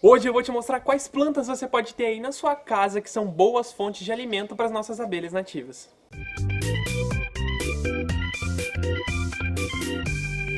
Hoje eu vou te mostrar quais plantas você pode ter aí na sua casa que são boas fontes de alimento para as nossas abelhas nativas.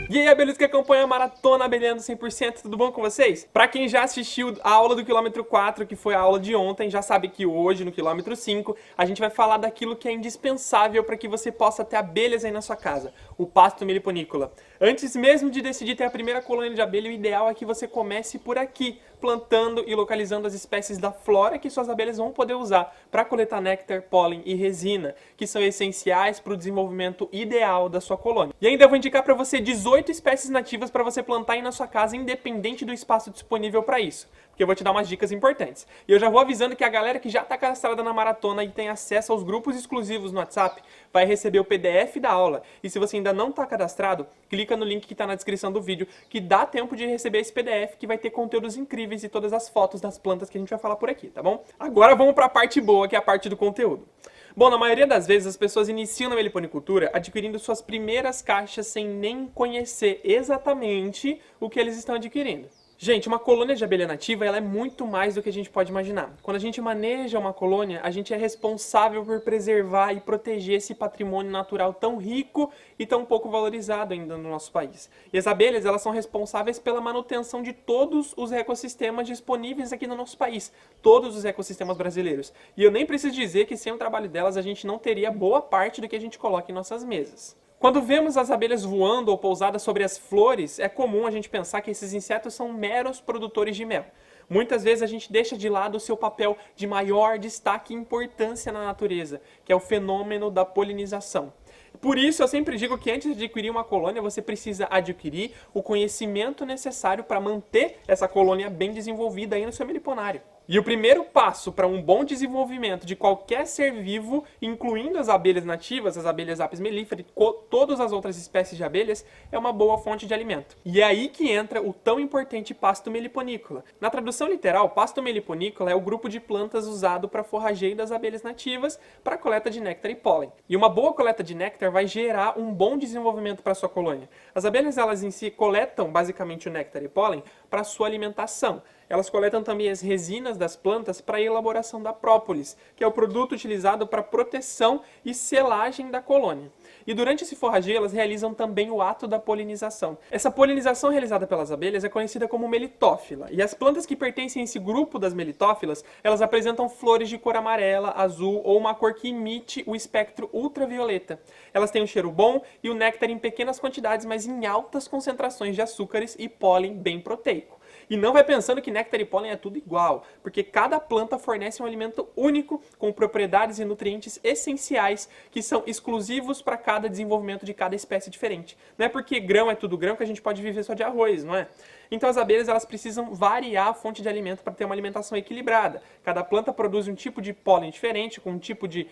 E aí, abelhas que acompanham a Maratona Abelhando 100%, tudo bom com vocês? Pra quem já assistiu a aula do quilômetro 4, que foi a aula de ontem, já sabe que hoje, no quilômetro 5, a gente vai falar daquilo que é indispensável para que você possa ter abelhas aí na sua casa, o pasto meliponícola. Antes mesmo de decidir ter a primeira colônia de abelha, o ideal é que você comece por aqui, plantando e localizando as espécies da flora que suas abelhas vão poder usar para coletar néctar, pólen e resina, que são essenciais para o desenvolvimento ideal da sua colônia. E ainda vou indicar para você 18 espécies nativas para você plantar aí na sua casa, independente do espaço disponível para isso, porque eu vou te dar umas dicas importantes. E eu já vou avisando que a galera que já está cadastrada na Maratona e tem acesso aos grupos exclusivos no WhatsApp vai receber o PDF da aula. E se você ainda não está cadastrado, clica no link que está na descrição do vídeo, que dá tempo de receber esse PDF, que vai ter conteúdos incríveis e todas as fotos das plantas que a gente vai falar por aqui, tá bom? Agora vamos para a parte boa, que é a parte do conteúdo. Bom, na maioria das vezes as pessoas iniciam na meliponicultura adquirindo suas primeiras caixas sem nem conhecer exatamente o que eles estão adquirindo. Gente, uma colônia de abelha nativa ela é muito mais do que a gente pode imaginar. Quando a gente maneja uma colônia, a gente é responsável por preservar e proteger esse patrimônio natural tão rico e tão pouco valorizado ainda no nosso país. E as abelhas elas são responsáveis pela manutenção de todos os ecossistemas disponíveis aqui no nosso país, todos os ecossistemas brasileiros. E eu nem preciso dizer que sem o trabalho delas a gente não teria boa parte do que a gente coloca em nossas mesas. Quando vemos as abelhas voando ou pousadas sobre as flores, é comum a gente pensar que esses insetos são meros produtores de mel. Muitas vezes a gente deixa de lado o seu papel de maior destaque e importância na natureza, que é o fenômeno da polinização. Por isso, eu sempre digo que antes de adquirir uma colônia, você precisa adquirir o conhecimento necessário para manter essa colônia bem desenvolvida aí no seu meliponário. E o primeiro passo para um bom desenvolvimento de qualquer ser vivo, incluindo as abelhas nativas, as abelhas Apis mellifera e todas as outras espécies de abelhas, é uma boa fonte de alimento. E é aí que entra o tão importante pasto meliponícola. Na tradução literal, pasto meliponícola é o grupo de plantas usado para forrageio das abelhas nativas para a coleta de néctar e pólen. E uma boa coleta de néctar vai gerar um bom desenvolvimento para a sua colônia. As abelhas elas em si coletam basicamente o néctar e pólen para a sua alimentação. Elas coletam também as resinas das plantas para a elaboração da própolis, que é o produto utilizado para proteção e selagem da colônia. E durante esse forrageio, elas realizam também o ato da polinização. Essa polinização realizada pelas abelhas é conhecida como melitófila. E as plantas que pertencem a esse grupo das melitófilas, elas apresentam flores de cor amarela, azul ou uma cor que imite o espectro ultravioleta. Elas têm um cheiro bom e o néctar em pequenas quantidades, mas em altas concentrações de açúcares e pólen bem proteico. E não vai pensando que néctar e pólen é tudo igual, porque cada planta fornece um alimento único com propriedades e nutrientes essenciais que são exclusivos para cada desenvolvimento de cada espécie diferente. Não é porque grão é tudo grão que a gente pode viver só de arroz, não é? Então as abelhas elas precisam variar a fonte de alimento para ter uma alimentação equilibrada. Cada planta produz um tipo de pólen diferente, com um tipo de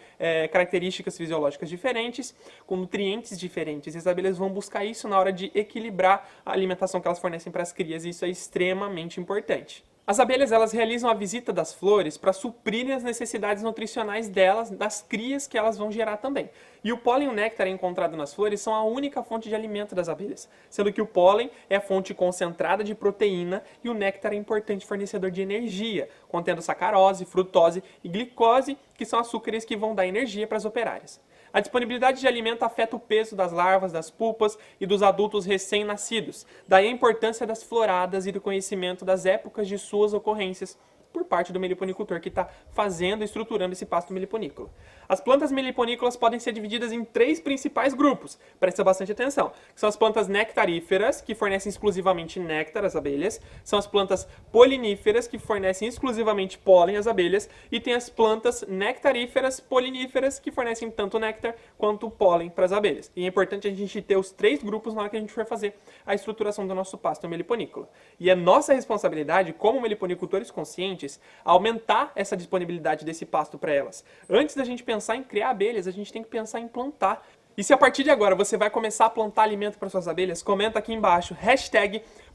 características fisiológicas diferentes, com nutrientes diferentes. E as abelhas vão buscar isso na hora de equilibrar a alimentação que elas fornecem para as crias, e isso é extremamente importante. As abelhas elas realizam a visita das flores para suprirem as necessidades nutricionais delas, das crias que elas vão gerar também. E o pólen e o néctar encontrado nas flores são a única fonte de alimento das abelhas, sendo que o pólen é a fonte concentrada de proteína e o néctar é importante fornecedor de energia, contendo sacarose, frutose e glicose, que são açúcares que vão dar energia para as operárias. A disponibilidade de alimento afeta o peso das larvas, das pupas e dos adultos recém-nascidos. Daí a importância das floradas e do conhecimento das épocas de suas ocorrências por parte do meliponicultor que está fazendo e estruturando esse pasto meliponícola. As plantas meliponícolas podem ser divididas em 3 principais grupos, presta bastante atenção, que são as plantas nectaríferas, que fornecem exclusivamente néctar às abelhas, são as plantas poliníferas, que fornecem exclusivamente pólen às abelhas, e tem as plantas nectaríferas, poliníferas, que fornecem tanto néctar quanto pólen para as abelhas. E é importante a gente ter os 3 grupos na hora que a gente for fazer a estruturação do nosso pasto meliponícola. E é nossa responsabilidade, como meliponicultores conscientes, aumentar essa disponibilidade desse pasto para elas. Antes da gente pensar em criar abelhas, a gente tem que pensar em plantar. E se a partir de agora você vai começar a plantar alimento para suas abelhas, comenta aqui embaixo,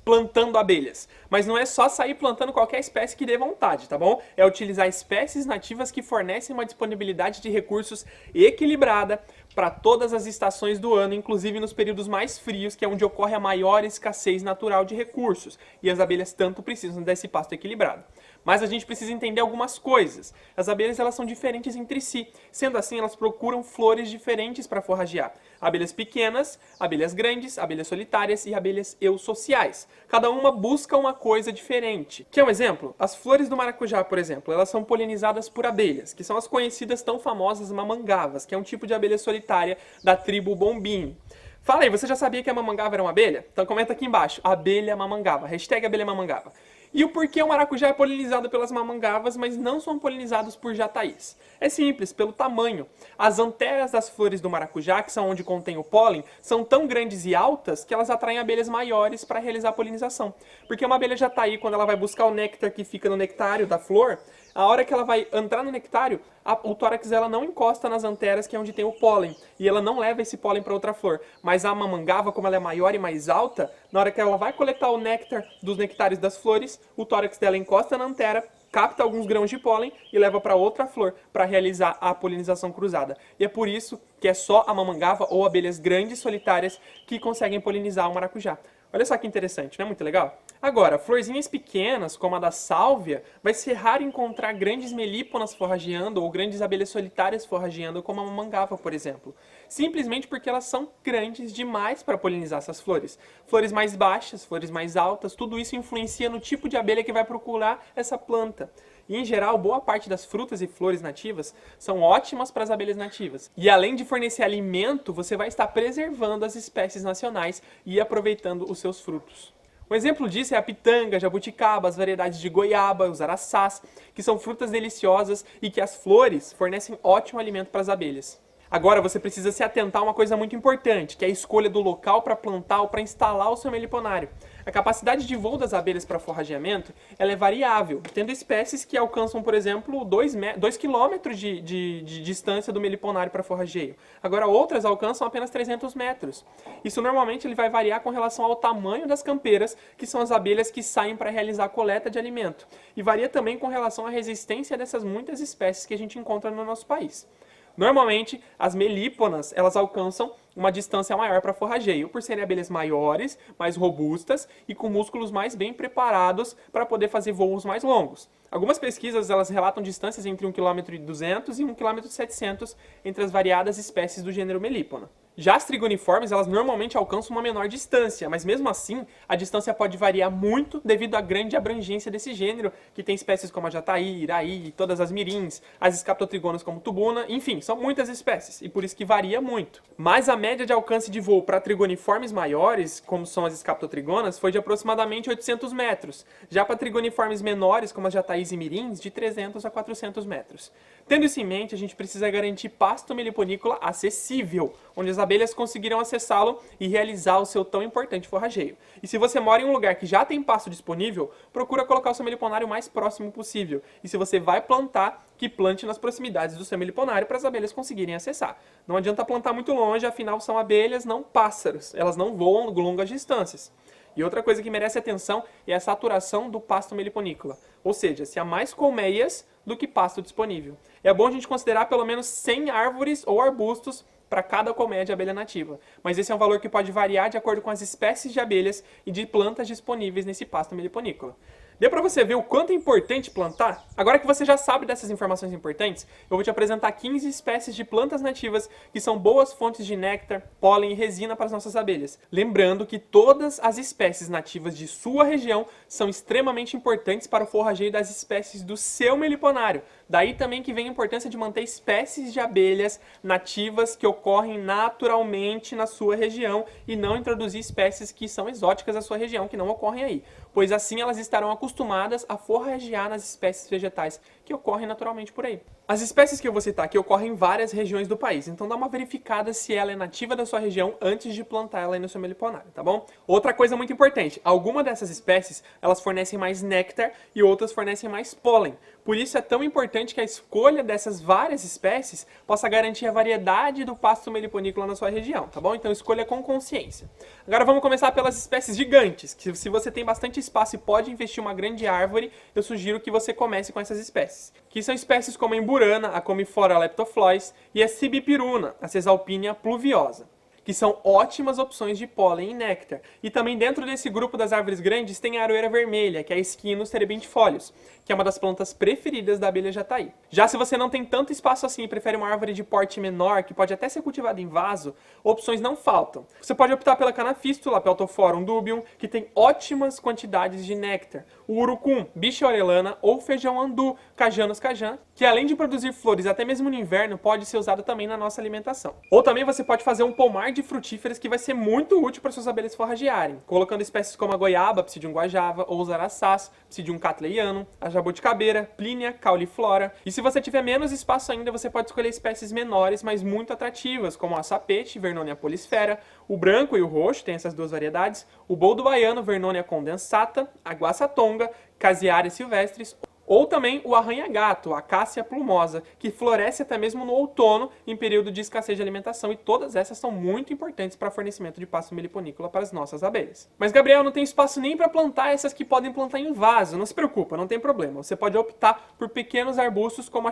plantando abelhas. Mas não é só sair plantando qualquer espécie que dê vontade, tá bom? É utilizar espécies nativas que fornecem uma disponibilidade de recursos equilibrada para todas as estações do ano, inclusive nos períodos mais frios, que é onde ocorre a maior escassez natural de recursos, e as abelhas tanto precisam desse pasto equilibrado. Mas a gente precisa entender algumas coisas. As abelhas elas são diferentes entre si, sendo assim elas procuram flores diferentes para forragear. Abelhas pequenas, abelhas grandes, abelhas solitárias e abelhas eusociais. Cada uma busca uma coisa diferente. Quer um exemplo? As flores do maracujá, por exemplo, elas são polinizadas por abelhas, que são as conhecidas tão famosas mamangavas, que é um tipo de abelha solitária da tribo bombinho. Fala aí, você já sabia que a mamangava era uma abelha? Então comenta aqui embaixo, abelha mamangava, hashtag abelha mamangava. E o porquê o maracujá é polinizado pelas mamangavas, mas não são polinizados por jataís? É simples, pelo tamanho. As anteras das flores do maracujá, que são onde contém o pólen, são tão grandes e altas que elas atraem abelhas maiores para realizar a polinização. Porque uma abelha jataí, quando ela vai buscar o néctar que fica no nectário da flor, a hora que ela vai entrar no nectário, o tórax dela não encosta nas anteras, que é onde tem o pólen, e ela não leva esse pólen para outra flor. Mas a mamangava, como ela é maior e mais alta, na hora que ela vai coletar o néctar dos nectários das flores, o tórax dela encosta na antera, capta alguns grãos de pólen e leva para outra flor para realizar a polinização cruzada. E é por isso que é só a mamangava ou abelhas grandes solitárias que conseguem polinizar o maracujá. Olha só que interessante, não é muito legal? Agora, florzinhas pequenas, como a da sálvia, vai ser raro encontrar grandes melíponas forrageando ou grandes abelhas solitárias forrageando, como a mamangava, por exemplo. Simplesmente porque elas são grandes demais para polinizar essas flores. Flores mais baixas, flores mais altas, tudo isso influencia no tipo de abelha que vai procurar essa planta. E, em geral, boa parte das frutas e flores nativas são ótimas para as abelhas nativas. E, além de fornecer alimento, você vai estar preservando as espécies nacionais e aproveitando os seus frutos. Um exemplo disso é a pitanga, jabuticaba, as variedades de goiaba, os araçás, que são frutas deliciosas e que as flores fornecem ótimo alimento para as abelhas. Agora você precisa se atentar a uma coisa muito importante, que é a escolha do local para plantar ou para instalar o seu meliponário. A capacidade de voo das abelhas para forrageamento ela é variável, tendo espécies que alcançam, por exemplo, 2 km de distância do meliponário para forrageio. Agora outras alcançam apenas 300 metros. Isso normalmente ele vai variar com relação ao tamanho das campeiras, que são as abelhas que saem para realizar a coleta de alimento. E varia também com relação à resistência dessas muitas espécies que a gente encontra no nosso país. Normalmente, as melíponas, elas alcançam uma distância maior para forrageio, por serem abelhas maiores, mais robustas e com músculos mais bem preparados para poder fazer voos mais longos. Algumas pesquisas elas relatam distâncias entre 1,2 km e 1,7 km entre as variadas espécies do gênero Melípona. Já as trigoniformes, elas normalmente alcançam uma menor distância, mas mesmo assim, a distância pode variar muito devido à grande abrangência desse gênero, que tem espécies como a jataí, iraí, todas as mirins, as escaptotrigonas como tubuna, enfim, são muitas espécies, e por isso que varia muito. Mas a média de alcance de voo para trigoniformes maiores, como são as escaptotrigonas, foi de aproximadamente 800 metros, já para trigoniformes menores, como as jataís e mirins, de 300 a 400 metros. Tendo isso em mente, a gente precisa garantir pasto meliponícola acessível, onde as abelhas conseguirão acessá-lo e realizar o seu tão importante forrageio. E se você mora em um lugar que já tem pasto disponível, procura colocar o seu meliponário o mais próximo possível. E se você vai plantar, que plante nas proximidades do seu meliponário para as abelhas conseguirem acessar. Não adianta plantar muito longe, afinal são abelhas, não pássaros. Elas não voam longas distâncias. E outra coisa que merece atenção é a saturação do pasto meliponícola. Ou seja, se há mais colmeias do que pasto disponível. É bom a gente considerar pelo menos 100 árvores ou arbustos para cada colmeia de abelha nativa. Mas esse é um valor que pode variar de acordo com as espécies de abelhas e de plantas disponíveis nesse pasto meliponícola. Deu para você ver o quanto é importante plantar? Agora que você já sabe dessas informações importantes, eu vou te apresentar 15 espécies de plantas nativas que são boas fontes de néctar, pólen e resina para as nossas abelhas. Lembrando que todas as espécies nativas de sua região são extremamente importantes para o forrageio das espécies do seu meliponário. Daí também que vem a importância de manter espécies de abelhas nativas que ocorrem naturalmente na sua região e não introduzir espécies que são exóticas da sua região, que não ocorrem aí, pois assim elas estarão acostumadas a forragear nas espécies vegetais que ocorrem naturalmente por aí. As espécies que eu vou citar aqui ocorrem em várias regiões do país, então dá uma verificada se ela é nativa da sua região antes de plantar ela aí no seu meliponário, tá bom? Outra coisa muito importante, algumas dessas espécies, elas fornecem mais néctar e outras fornecem mais pólen. Por isso é tão importante importante que a escolha dessas várias espécies possa garantir a variedade do pasto meliponícola na sua região, tá bom? Então escolha com consciência. Agora vamos começar pelas espécies gigantes, que se você tem bastante espaço e pode investir uma grande árvore, eu sugiro que você comece com essas espécies. Que são espécies como a emburana, a Comiflora leptoflois e a Cibipiruna, a Cesalpinia pluviosa, que são ótimas opções de pólen e néctar. E também dentro desse grupo das árvores grandes tem a aroeira vermelha, que é a Esquinus terebintifolius, que é uma das plantas preferidas da abelha jataí. Já se você não tem tanto espaço assim e prefere uma árvore de porte menor, que pode até ser cultivada em vaso, opções não faltam. Você pode optar pela canafístula, Peltophorum dubium, que tem ótimas quantidades de néctar. O urucum, Bicha orelana ou feijão andu, Cajanus cajan, que além de produzir flores até mesmo no inverno, pode ser usado também na nossa alimentação. Ou também você pode fazer um pomar de frutíferas que vai ser muito útil para suas abelhas forragearem, colocando espécies como a goiaba, Psidium guajava, ou os araçás, Psidium cattleyanum, a jabuticabeira, Plínia, cauliflora. E se você tiver menos espaço ainda, você pode escolher espécies menores, mas muito atrativas, como a sapete, Vernonia polisfera, o branco e o roxo, tem essas duas variedades, o boldo baiano, Vernonia condensata, a guaçatonga, Casiária silvestris, ou também o arranha-gato, a Acácia plumosa, que floresce até mesmo no outono, em período de escassez de alimentação, e todas essas são muito importantes para o fornecimento de pasto meliponícola para as nossas abelhas. Mas, Gabriel, não tem espaço nem para plantar essas que podem plantar em vaso. Não se preocupa, não tem problema. Você pode optar por pequenos arbustos como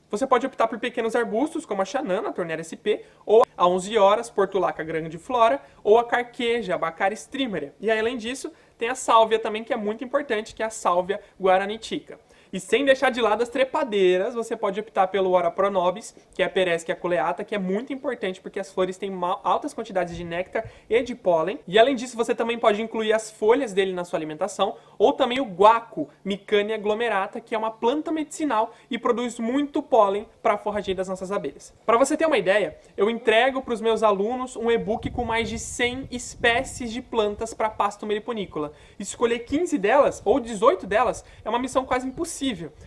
a xanana, a Tornera sp, ou a 11 horas, Portulaca grandiflora, ou a carqueja, a Bacara streameria. E além disso, tem a sálvia também, que é muito importante, que é a sálvia guaranitica. E sem deixar de lado as trepadeiras, você pode optar pelo Ora pronobis, que é a Pereskia culeata, que é muito importante porque as flores têm altas quantidades de néctar e de pólen. E além disso, você também pode incluir as folhas dele na sua alimentação, ou também o guaco, Micania glomerata, que é uma planta medicinal e produz muito pólen para a forragem das nossas abelhas. Para você ter uma ideia, eu entrego para os meus alunos um e-book com mais de 100 espécies de plantas para pasto meliponícola. Escolher 15 delas, ou 18 delas, é uma missão quase impossível.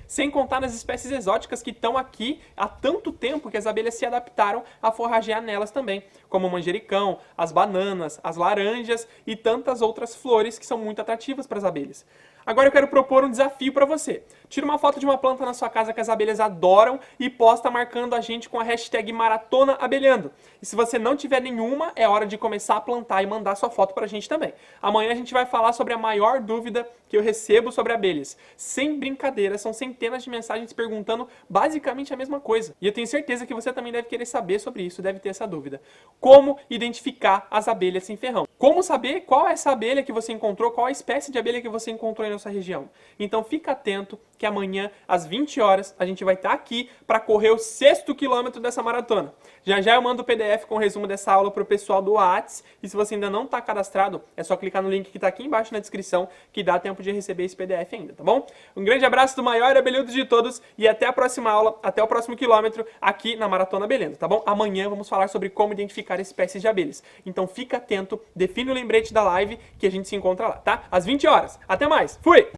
Sem contar nas espécies exóticas que estão aqui há tanto tempo que as abelhas se adaptaram a forragear nelas também, como o manjericão, as bananas, as laranjas e tantas outras flores que são muito atrativas para as abelhas. Agora eu quero propor um desafio para você. Tira uma foto de uma planta na sua casa que as abelhas adoram e posta marcando a gente com a hashtag MaratonaAbelhando. E se você não tiver nenhuma, é hora de começar a plantar e mandar sua foto pra gente também. Amanhã a gente vai falar sobre a maior dúvida que eu recebo sobre abelhas. Sem brincadeira, são centenas de mensagens perguntando basicamente a mesma coisa. E eu tenho certeza que você também deve querer saber sobre isso, deve ter essa dúvida. Como identificar as abelhas sem ferrão? Como saber qual é essa abelha que você encontrou, qual a espécie de abelha que você encontrou aí na sua região? Então fica atento que amanhã, às 20 horas, a gente vai estar aqui para correr o 6º quilômetro dessa maratona. Já já eu mando o PDF com o resumo dessa aula para o pessoal do Whats, e se você ainda não está cadastrado, é só clicar no link que está aqui embaixo na descrição, que dá tempo de receber esse PDF ainda, tá bom? Um grande abraço do maior abelhudo de todos, e até a próxima aula, até o próximo quilômetro, aqui na Maratona Abelhando, tá bom? Amanhã vamos falar sobre como identificar espécies de abelhas. Então fica atento, define o lembrete da live, que a gente se encontra lá, tá? Às 20 horas. Até mais! Fui!